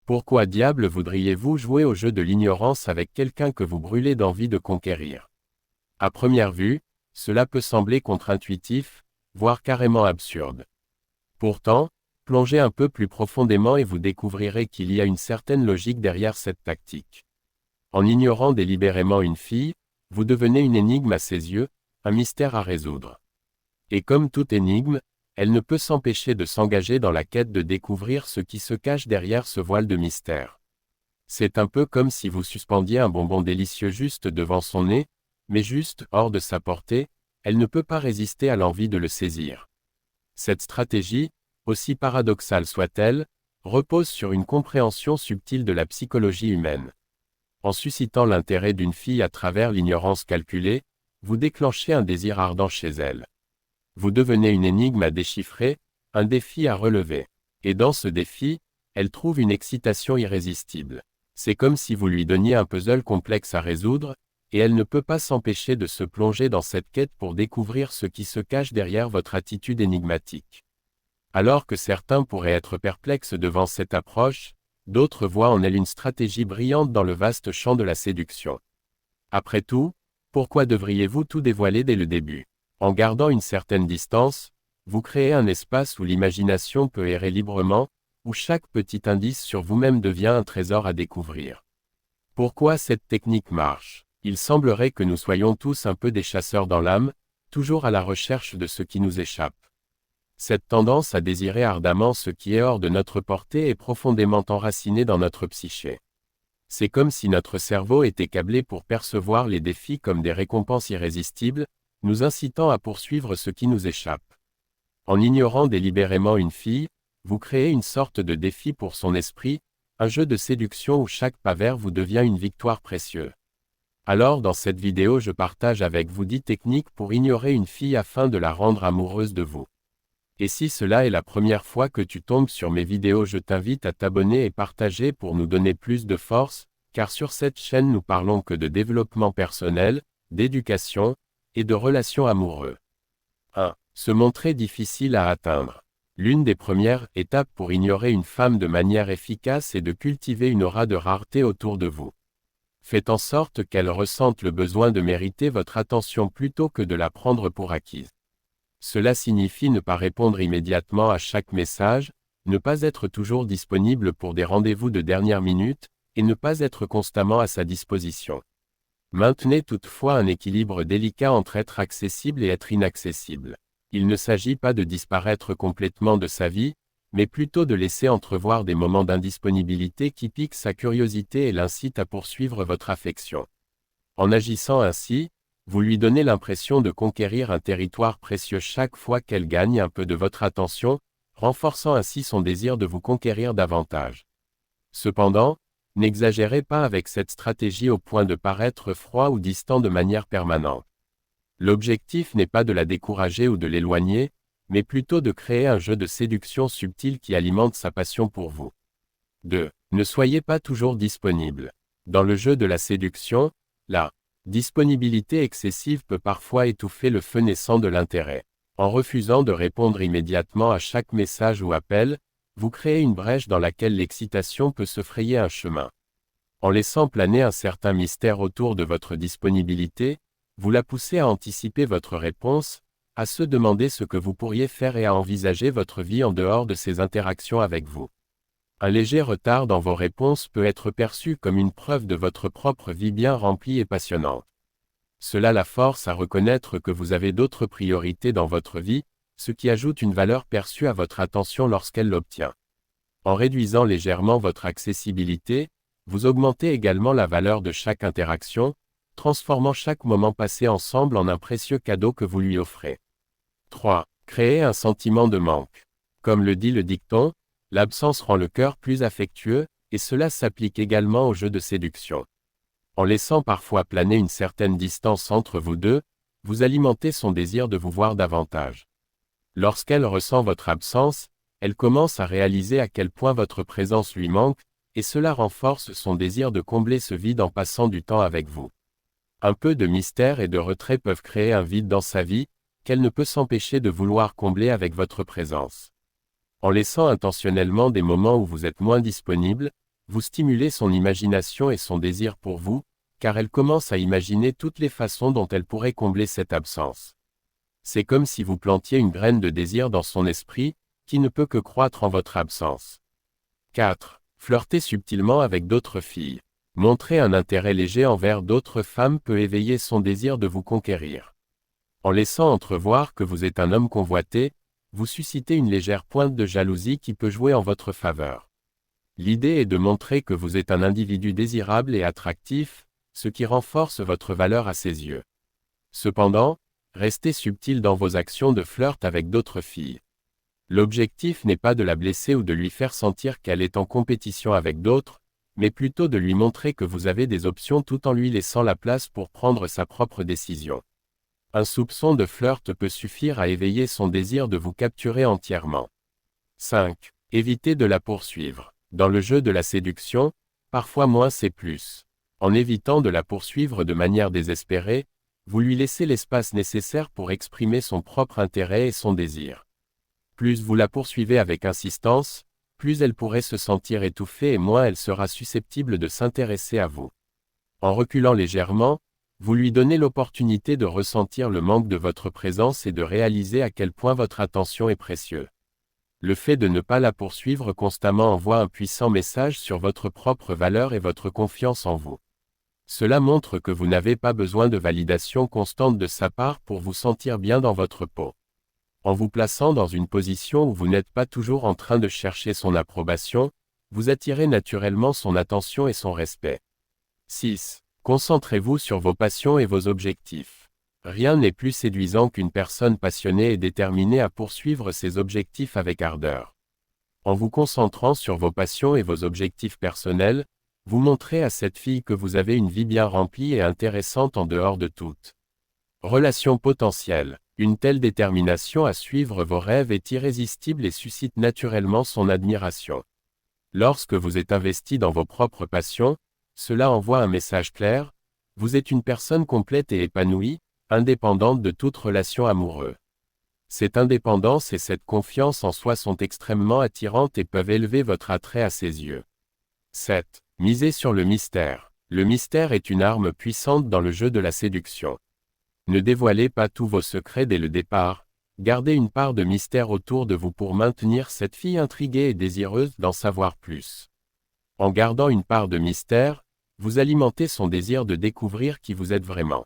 Pourquoi diable voudriez-vous jouer au jeu de l'ignorance avec quelqu'un que vous brûlez d'envie de conquérir? À première vue, cela peut sembler contre-intuitif, voire carrément absurde. Pourtant, plongez un peu plus profondément et vous découvrirez qu'il y a une certaine logique derrière cette tactique. En ignorant délibérément une fille, vous devenez une énigme à ses yeux, un mystère à résoudre. Et comme toute énigme, elle ne peut s'empêcher de s'engager dans la quête de découvrir ce qui se cache derrière ce voile de mystère. C'est un peu comme si vous suspendiez un bonbon délicieux juste devant son nez, mais juste hors de sa portée, elle ne peut pas résister à l'envie de le saisir. Cette stratégie, aussi paradoxale soit-elle, repose sur une compréhension subtile de la psychologie humaine. En suscitant l'intérêt d'une fille à travers l'ignorance calculée, vous déclenchez un désir ardent chez elle. Vous devenez une énigme à déchiffrer, un défi à relever. Et dans ce défi, elle trouve une excitation irrésistible. C'est comme si vous lui donniez un puzzle complexe à résoudre, et elle ne peut pas s'empêcher de se plonger dans cette quête pour découvrir ce qui se cache derrière votre attitude énigmatique. Alors que certains pourraient être perplexes devant cette approche, d'autres voient en elle une stratégie brillante dans le vaste champ de la séduction. Après tout, pourquoi devriez-vous tout dévoiler dès le début? En gardant une certaine distance, vous créez un espace où l'imagination peut errer librement, où chaque petit indice sur vous-même devient un trésor à découvrir. Pourquoi cette technique marche? Il semblerait que nous soyons tous un peu des chasseurs dans l'âme, toujours à la recherche de ce qui nous échappe. Cette tendance à désirer ardemment ce qui est hors de notre portée est profondément enracinée dans notre psyché. C'est comme si notre cerveau était câblé pour percevoir les défis comme des récompenses irrésistibles, nous incitant à poursuivre ce qui nous échappe. En ignorant délibérément une fille, vous créez une sorte de défi pour son esprit, un jeu de séduction où chaque pas vers vous devient une victoire précieuse. Alors dans cette vidéo je partage avec vous 10 techniques pour ignorer une fille afin de la rendre amoureuse de vous. Et si cela est la première fois que tu tombes sur mes vidéos, je t'invite à t'abonner et partager pour nous donner plus de force, car sur cette chaîne nous parlons que de développement personnel, d'éducation, et de relations amoureuses. 1. Se montrer difficile à atteindre. L'une des premières étapes pour ignorer une femme de manière efficace est de cultiver une aura de rareté autour de vous. Faites en sorte qu'elle ressente le besoin de mériter votre attention plutôt que de la prendre pour acquise. Cela signifie ne pas répondre immédiatement à chaque message, ne pas être toujours disponible pour des rendez-vous de dernière minute, et ne pas être constamment à sa disposition. Maintenez toutefois un équilibre délicat entre être accessible et être inaccessible. Il ne s'agit pas de disparaître complètement de sa vie, mais plutôt de laisser entrevoir des moments d'indisponibilité qui piquent sa curiosité et l'incitent à poursuivre votre affection. En agissant ainsi, vous lui donnez l'impression de conquérir un territoire précieux chaque fois qu'elle gagne un peu de votre attention, renforçant ainsi son désir de vous conquérir davantage. Cependant, n'exagérez pas avec cette stratégie au point de paraître froid ou distant de manière permanente. L'objectif n'est pas de la décourager ou de l'éloigner, mais plutôt de créer un jeu de séduction subtil qui alimente sa passion pour vous. 2. Ne soyez pas toujours disponible. Dans le jeu de la séduction, la disponibilité excessive peut parfois étouffer le feu naissant de l'intérêt. En refusant de répondre immédiatement à chaque message ou appel, vous créez une brèche dans laquelle l'excitation peut se frayer un chemin. En laissant planer un certain mystère autour de votre disponibilité, vous la poussez à anticiper votre réponse, à se demander ce que vous pourriez faire et à envisager votre vie en dehors de ces interactions avec vous. Un léger retard dans vos réponses peut être perçu comme une preuve de votre propre vie bien remplie et passionnante. Cela la force à reconnaître que vous avez d'autres priorités dans votre vie, ce qui ajoute une valeur perçue à votre attention lorsqu'elle l'obtient. En réduisant légèrement votre accessibilité, vous augmentez également la valeur de chaque interaction, transformant chaque moment passé ensemble en un précieux cadeau que vous lui offrez. 3. Créer un sentiment de manque. Comme le dit le dicton, l'absence rend le cœur plus affectueux, et cela s'applique également au jeu de séduction. En laissant parfois planer une certaine distance entre vous deux, vous alimentez son désir de vous voir davantage. Lorsqu'elle ressent votre absence, elle commence à réaliser à quel point votre présence lui manque, et cela renforce son désir de combler ce vide en passant du temps avec vous. Un peu de mystère et de retrait peuvent créer un vide dans sa vie, qu'elle ne peut s'empêcher de vouloir combler avec votre présence. En laissant intentionnellement des moments où vous êtes moins disponible, Vous stimulez son imagination et son désir pour vous, car elle commence à imaginer toutes les façons dont elle pourrait combler cette absence. C'est comme si vous plantiez une graine de désir dans son esprit, qui ne peut que croître en votre absence. 4. Flirter subtilement avec d'autres filles. Montrer un intérêt léger envers d'autres femmes peut éveiller son désir de vous conquérir. En laissant entrevoir que vous êtes un homme convoité, vous suscitez une légère pointe de jalousie qui peut jouer en votre faveur. L'idée est de montrer que vous êtes un individu désirable et attractif, ce qui renforce votre valeur à ses yeux. Cependant, restez subtil dans vos actions de flirt avec d'autres filles. L'objectif n'est pas de la blesser ou de lui faire sentir qu'elle est en compétition avec d'autres, mais plutôt de lui montrer que vous avez des options tout en lui laissant la place pour prendre sa propre décision. Un soupçon de flirt peut suffire à éveiller son désir de vous capturer entièrement. 5. Évitez de la poursuivre. Dans le jeu de la séduction, parfois moins c'est plus. En évitant de la poursuivre de manière désespérée, vous lui laissez l'espace nécessaire pour exprimer son propre intérêt et son désir. Plus vous la poursuivez avec insistance, plus elle pourrait se sentir étouffée et moins elle sera susceptible de s'intéresser à vous. En reculant légèrement, vous lui donnez l'opportunité de ressentir le manque de votre présence et de réaliser à quel point votre attention est précieuse. Le fait de ne pas la poursuivre constamment envoie un puissant message sur votre propre valeur et votre confiance en vous. Cela montre que vous n'avez pas besoin de validation constante de sa part pour vous sentir bien dans votre peau. En vous plaçant dans une position où vous n'êtes pas toujours en train de chercher son approbation, vous attirez naturellement son attention et son respect. 6. Concentrez-vous sur vos passions et vos objectifs. Rien n'est plus séduisant qu'une personne passionnée et déterminée à poursuivre ses objectifs avec ardeur. En vous concentrant sur vos passions et vos objectifs personnels, vous montrez à cette fille que vous avez une vie bien remplie et intéressante en dehors de toute relation potentielle. Une telle détermination à suivre vos rêves est irrésistible et suscite naturellement son admiration. Lorsque vous êtes investi dans vos propres passions, cela envoie un message clair, vous êtes une personne complète et épanouie, indépendante de toute relation amoureuse. Cette indépendance et cette confiance en soi sont extrêmement attirantes et peuvent élever votre attrait à ses yeux. 7. Misez sur le mystère. Le mystère est une arme puissante dans le jeu de la séduction. Ne dévoilez pas tous vos secrets dès le départ, gardez une part de mystère autour de vous pour maintenir cette fille intriguée et désireuse d'en savoir plus. En gardant une part de mystère, vous alimentez son désir de découvrir qui vous êtes vraiment.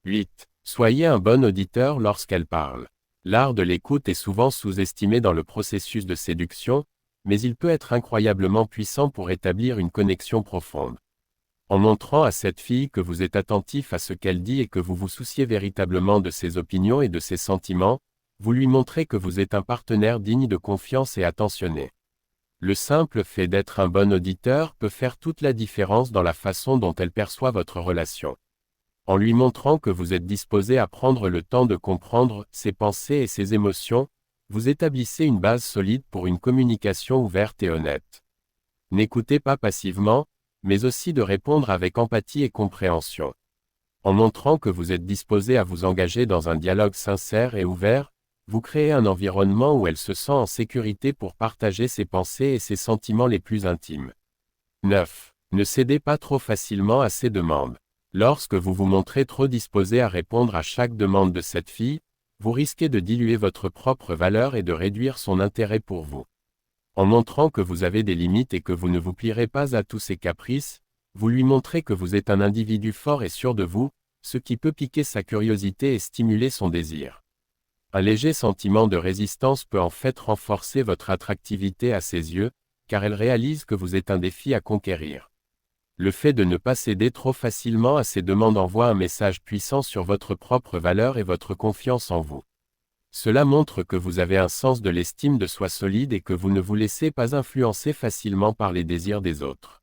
8. Soyez un bon auditeur lorsqu'elle parle. L'art de l'écoute est souvent sous-estimé dans le processus de séduction, mais il peut être incroyablement puissant pour établir une connexion profonde. En montrant à cette fille que vous êtes attentif à ce qu'elle dit et que vous vous souciez véritablement de ses opinions et de ses sentiments, vous lui montrez que vous êtes un partenaire digne de confiance et attentionné. Le simple fait d'être un bon auditeur peut faire toute la différence dans la façon dont elle perçoit votre relation. En lui montrant que vous êtes disposé à prendre le temps de comprendre ses pensées et ses émotions, vous établissez une base solide pour une communication ouverte et honnête. N'écoutez pas passivement, mais aussi de répondre avec empathie et compréhension. En montrant que vous êtes disposé à vous engager dans un dialogue sincère et ouvert, vous créez un environnement où elle se sent en sécurité pour partager ses pensées et ses sentiments les plus intimes. 9. Ne cédez pas trop facilement à ses demandes. Lorsque vous vous montrez trop disposé à répondre à chaque demande de cette fille, vous risquez de diluer votre propre valeur et de réduire son intérêt pour vous. En montrant que vous avez des limites et que vous ne vous plierez pas à tous ses caprices, vous lui montrez que vous êtes un individu fort et sûr de vous, ce qui peut piquer sa curiosité et stimuler son désir. Un léger sentiment de résistance peut en fait renforcer votre attractivité à ses yeux, car elle réalise que vous êtes un défi à conquérir. Le fait de ne pas céder trop facilement à ses demandes envoie un message puissant sur votre propre valeur et votre confiance en vous. Cela montre que vous avez un sens de l'estime de soi solide et que vous ne vous laissez pas influencer facilement par les désirs des autres.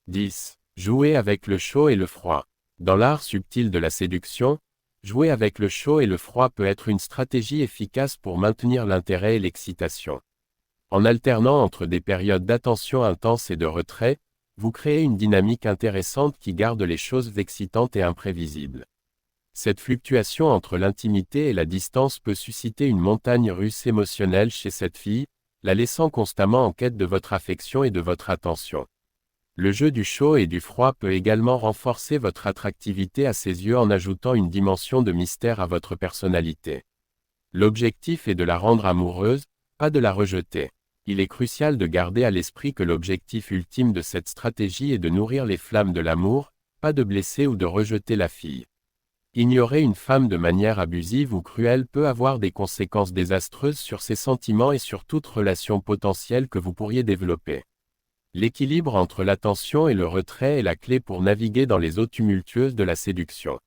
10. Jouer avec le chaud et le froid. Dans l'art subtil de la séduction, jouer avec le chaud et le froid peut être une stratégie efficace pour maintenir l'intérêt et l'excitation. En alternant entre des périodes d'attention intense et de retrait, vous créez une dynamique intéressante qui garde les choses excitantes et imprévisibles. Cette fluctuation entre l'intimité et la distance peut susciter une montagne russe émotionnelle chez cette fille, la laissant constamment en quête de votre affection et de votre attention. Le jeu du chaud et du froid peut également renforcer votre attractivité à ses yeux en ajoutant une dimension de mystère à votre personnalité. L'objectif est de la rendre amoureuse, pas de la rejeter. Il est crucial de garder à l'esprit que l'objectif ultime de cette stratégie est de nourrir les flammes de l'amour, pas de blesser ou de rejeter la fille. Ignorer une femme de manière abusive ou cruelle peut avoir des conséquences désastreuses sur ses sentiments et sur toute relation potentielle que vous pourriez développer. L'équilibre entre l'attention et le retrait est la clé pour naviguer dans les eaux tumultueuses de la séduction.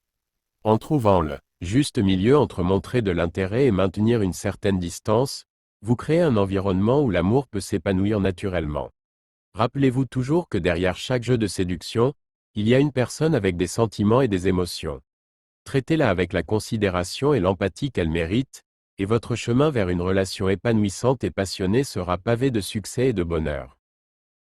En trouvant le juste milieu entre montrer de l'intérêt et maintenir une certaine distance, vous créez un environnement où l'amour peut s'épanouir naturellement. Rappelez-vous toujours que derrière chaque jeu de séduction, il y a une personne avec des sentiments et des émotions. Traitez-la avec la considération et l'empathie qu'elle mérite, et votre chemin vers une relation épanouissante et passionnée sera pavé de succès et de bonheur.